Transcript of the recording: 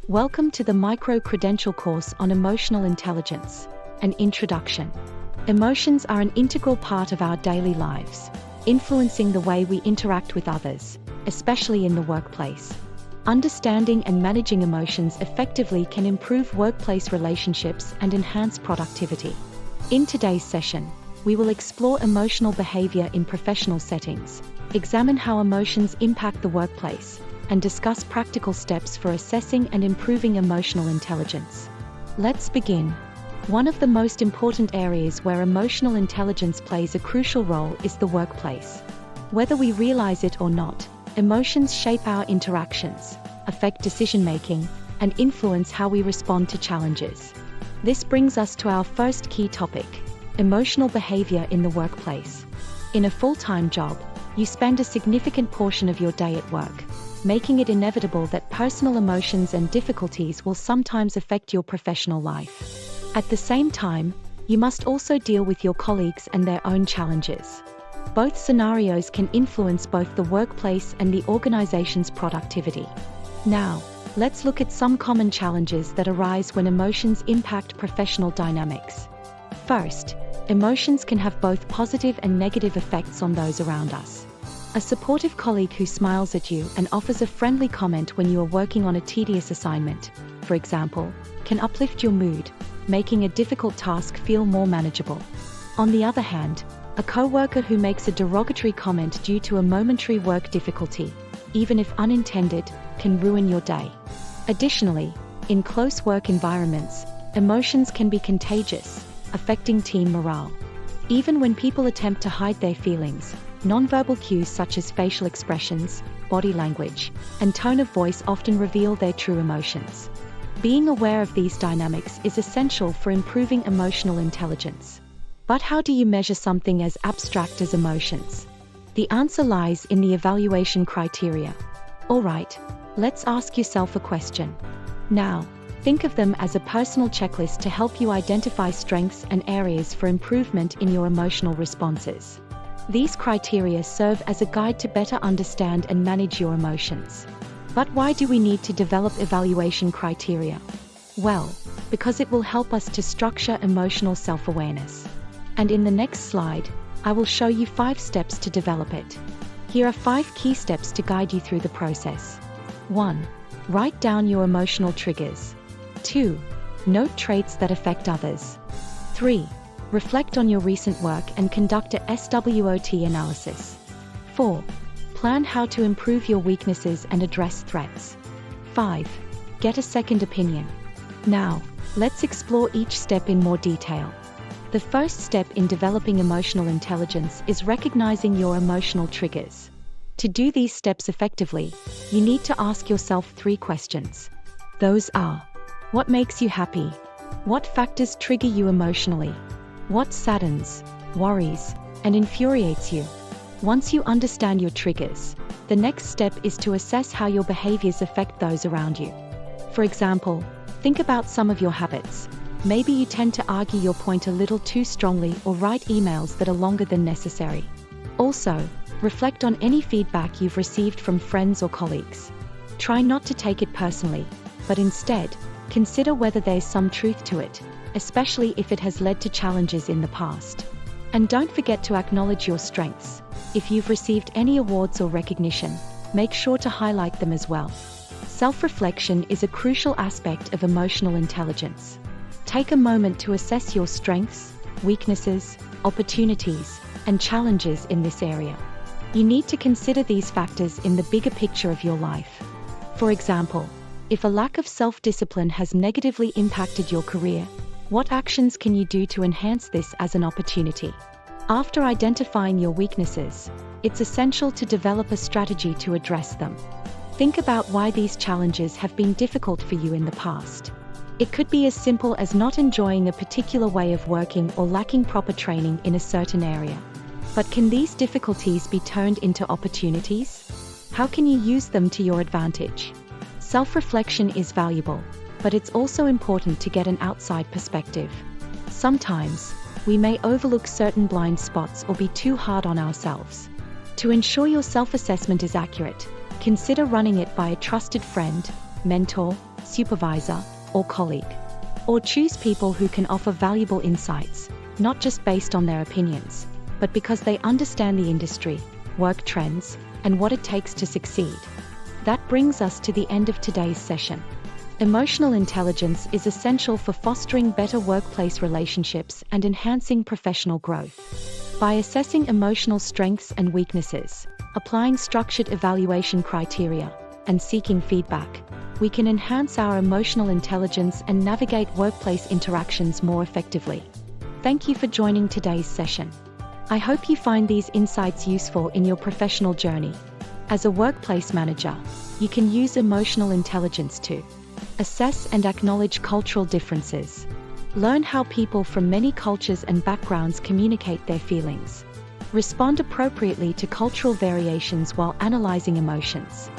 Welcome to the micro-credential course on emotional intelligence, an introduction. Emotions are an integral part of our daily lives, influencing the way we interact with others, especially in the workplace. Understanding and managing emotions effectively can improve workplace relationships and enhance productivity. In today's session, we will explore emotional behavior in professional settings, examine how emotions impact the workplace, and discuss practical steps for assessing and improving emotional intelligence. Let's begin. One of the most important areas where emotional intelligence plays a crucial role is the workplace. Whether we realize it or not, emotions shape our interactions, affect decision-making, and influence how we respond to challenges. This brings us to our first key topic: emotional behavior in the workplace. In a full-time job, you spend a significant portion of your day at work, making it inevitable that personal emotions and difficulties will sometimes affect your professional life. At the same time, you must also deal with your colleagues and their own challenges. Both scenarios can influence both the workplace and the organization's productivity. Now, let's look at some common challenges that arise when emotions impact professional dynamics. First, emotions can have both positive and negative effects on those around us. A supportive colleague who smiles at you and offers a friendly comment when you are working on a tedious assignment, for example, can uplift your mood, making a difficult task feel more manageable. On the other hand, a coworker who makes a derogatory comment due to a momentary work difficulty, even if unintended, can ruin your day. Additionally, in close work environments, emotions can be contagious, affecting team morale. Even when people attempt to hide their feelings, nonverbal cues such as facial expressions, body language, and tone of voice often reveal their true emotions. Being aware of these dynamics is essential for improving emotional intelligence. But how do you measure something as abstract as emotions? The answer lies in the evaluation criteria. Alright, let's ask yourself a question. Now, think of them as a personal checklist to help you identify strengths and areas for improvement in your emotional responses. These criteria serve as a guide to better understand and manage your emotions. But why do we need to develop evaluation criteria? Well, because it will help us to structure emotional self-awareness. And in the next slide, I will show you 5 steps to develop it. Here are 5 key steps to guide you through the process. 1. Write down your emotional triggers. 2. Note traits that affect others. 3. Reflect on your recent work and conduct a SWOT analysis. 4. Plan how to improve your weaknesses and address threats. 5. Get a second opinion. Now, let's explore each step in more detail. The first step in developing emotional intelligence is recognizing your emotional triggers. To do these steps effectively, you need to ask yourself 3 questions. Those are: what makes you happy? What factors trigger you emotionally? What saddens, worries, and infuriates you? Once you understand your triggers, the next step is to assess how your behaviors affect those around you. For example, think about some of your habits. Maybe you tend to argue your point a little too strongly or write emails that are longer than necessary. Also, reflect on any feedback you've received from friends or colleagues. Try not to take it personally, but instead, consider whether there's some truth to it, especially if it has led to challenges in the past. And don't forget to acknowledge your strengths. If you've received any awards or recognition, make sure to highlight them as well. Self-reflection is a crucial aspect of emotional intelligence. Take a moment to assess your strengths, weaknesses, opportunities, and challenges in this area. You need to consider these factors in the bigger picture of your life. For example, if a lack of self-discipline has negatively impacted your career, what actions can you do to enhance this as an opportunity? After identifying your weaknesses, it's essential to develop a strategy to address them. Think about why these challenges have been difficult for you in the past. It could be as simple as not enjoying a particular way of working or lacking proper training in a certain area. But can these difficulties be turned into opportunities? How can you use them to your advantage? Self-reflection is valuable, but it's also important to get an outside perspective. Sometimes, we may overlook certain blind spots or be too hard on ourselves. To ensure your self-assessment is accurate, consider running it by a trusted friend, mentor, supervisor, or colleague. Or choose people who can offer valuable insights, not just based on their opinions, but because they understand the industry, work trends, and what it takes to succeed. That brings us to the end of today's session. Emotional intelligence is essential for fostering better workplace relationships and enhancing professional growth. By assessing emotional strengths and weaknesses, applying structured evaluation criteria, and seeking feedback, we can enhance our emotional intelligence and navigate workplace interactions more effectively. Thank you for joining today's session. I hope you find these insights useful in your professional journey. As a workplace manager, you can use emotional intelligence to assess and acknowledge cultural differences, learn how people from many cultures and backgrounds communicate their feelings, respond appropriately to cultural variations while analyzing emotions,